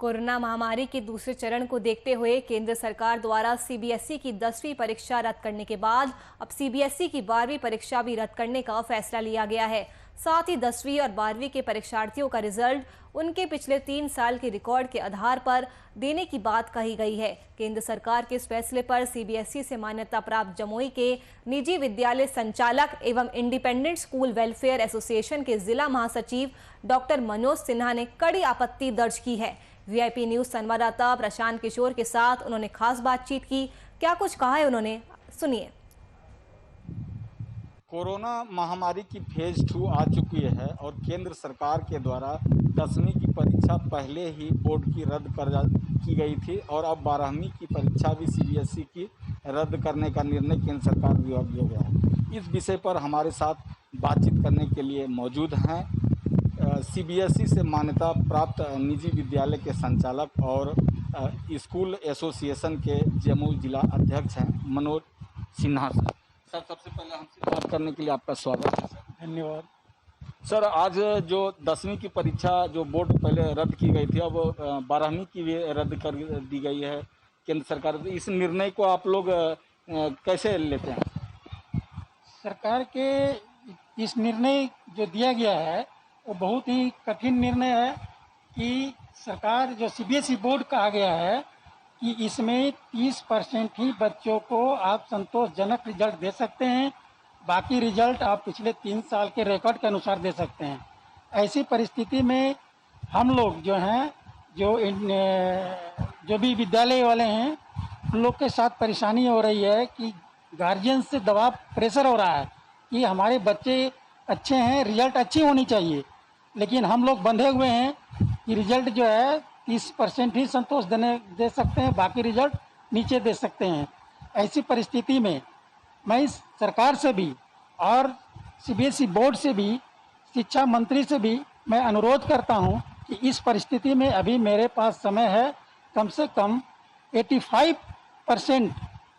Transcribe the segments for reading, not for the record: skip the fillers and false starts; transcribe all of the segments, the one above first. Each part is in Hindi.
कोरोना महामारी के दूसरे चरण को देखते हुए केंद्र सरकार द्वारा सीबीएसई की 10वीं परीक्षा रद्द करने के बाद अब सीबीएसई की 12वीं परीक्षा भी रद्द करने का फैसला लिया गया है। साथ ही 10वीं और 12वीं के परीक्षार्थियों का रिजल्ट उनके पिछले 3 साल के रिकॉर्ड के आधार पर देने की बात कही गई है। केंद्र सरकार के इस फैसले पर सीबीएसई से मान्यता प्राप्त जमुई के निजी विद्यालय संचालक एवं इंडिपेंडेंट स्कूल वेलफेयर एसोसिएशन के जिला महासचिव डॉक्टर मनोज सिन्हा ने कड़ी आपत्ति दर्ज की है। वीआईपी न्यूज संवाददाता प्रशांत किशोर के साथ उन्होंने खास बातचीत की। क्या कुछ कहा है उन्होंने, सुनिए। कोरोना महामारी की फेज 2 आ चुकी है और केंद्र सरकार के द्वारा 10वीं की परीक्षा पहले ही बोर्ड की रद्द की गई थी और अब 12वीं की परीक्षा भी सीबीएसई की रद्द करने का निर्णय केंद्र सरकार द्वारा लिया गया है। इस विषय पर हमारे साथ बातचीत करने के लिए मौजूद हैं सीबीएसई से मान्यता प्राप्त निजी विद्यालय के संचालक और स्कूल एसोसिएशन के जमुई जिला अध्यक्ष हैं मनोज सिन्हा सर। सबसे पहले हमसे बात करने के लिए आपका स्वागत है सर। धन्यवाद सर। आज जो 10वीं की परीक्षा जो बोर्ड पहले रद्द की गई थी, अब 12वीं की भी रद्द कर दी गई है केंद्र सरकार। इस निर्णय को आप लोग कैसे लेते हैं? सरकार के इस निर्णय जो दिया गया है वो बहुत ही कठिन निर्णय है कि सरकार जो सीबीएसई बोर्ड कहा गया है कि इसमें 30% ही बच्चों को आप संतोषजनक रिजल्ट दे सकते हैं, बाकी रिजल्ट आप पिछले 3 साल के रिकॉर्ड के अनुसार दे सकते हैं। ऐसी परिस्थिति में हम लोग जो हैं जो भी विद्यालय वाले हैं उन लोग के साथ परेशानी हो रही है कि गार्जियन से दबाव प्रेशर हो रहा है कि हमारे बच्चे अच्छे हैं, रिजल्ट अच्छी होनी चाहिए, लेकिन हम लोग बंधे हुए हैं कि रिजल्ट जो है 30% ही संतोष दे सकते हैं, बाकी रिजल्ट नीचे दे सकते हैं। ऐसी परिस्थिति में मैं इस सरकार से भी और सीबीएसई बोर्ड से भी, शिक्षा मंत्री से भी मैं अनुरोध करता हूं कि इस परिस्थिति में अभी मेरे पास समय है, कम से कम 85%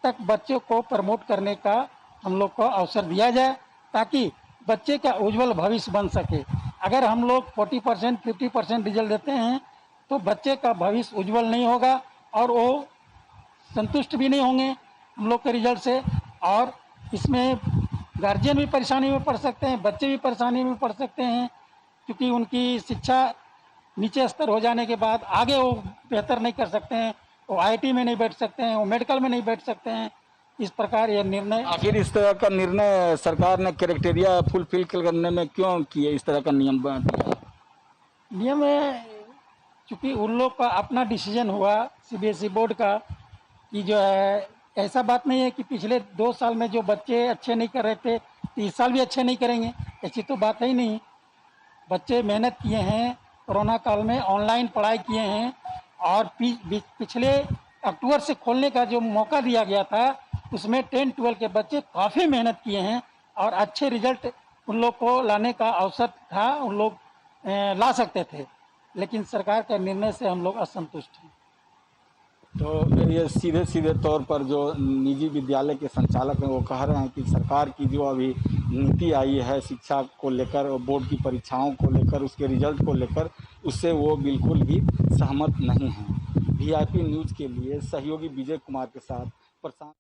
तक बच्चों को प्रमोट करने का हम लोग को अवसर दिया जाए ताकि बच्चे का उज्जवल भविष्य बन सके। अगर हम लोग 40% 50% रिजल्ट देते हैं तो बच्चे का भविष्य उज्जवल नहीं होगा और वो संतुष्ट भी नहीं होंगे हम लोग के रिजल्ट से, और इसमें गार्जियन भी परेशानी में पड़ सकते हैं, बच्चे भी परेशानी में पड़ सकते हैं, क्योंकि उनकी शिक्षा नीचे स्तर हो जाने के बाद आगे वो बेहतर नहीं कर सकते हैं, वो आईआईटी में नहीं बैठ सकते हैं, वो मेडिकल में नहीं बैठ सकते हैं। इस प्रकार यह निर्णय, आखिर इस तरह का निर्णय सरकार ने क्राइटेरिया फुलफिल करने में क्यों किए? इस तरह का नियम है चूँकि उन लोग का अपना डिसीजन हुआ सीबीएसई बोर्ड का कि जो है ऐसा बात नहीं है कि पिछले 2 साल में जो बच्चे अच्छे नहीं कर रहे थे तो इस साल भी अच्छे नहीं करेंगे, ऐसी तो बात है ही नहीं। बच्चे मेहनत किए हैं, कोरोना काल में ऑनलाइन पढ़ाई किए हैं और पिछले अक्टूबर से खोलने का जो मौका दिया गया था उसमें 10-12 के बच्चे काफ़ी मेहनत किए हैं और अच्छे रिजल्ट उन लोग को लाने का अवसर था, उन लोग ला सकते थे, लेकिन सरकार के निर्णय से हम लोग असंतुष्ट हैं। तो ये सीधे तौर पर जो निजी विद्यालय के संचालक हैं वो कह रहे हैं कि सरकार की जो अभी नीति आई है शिक्षा को लेकर, बोर्ड की परीक्षाओं को लेकर, उसके रिजल्ट को लेकर, उससे वो बिल्कुल भी सहमत नहीं हैं। वीआईपी न्यूज़ के लिए सहयोगी विजय कुमार के साथ प्रशांत।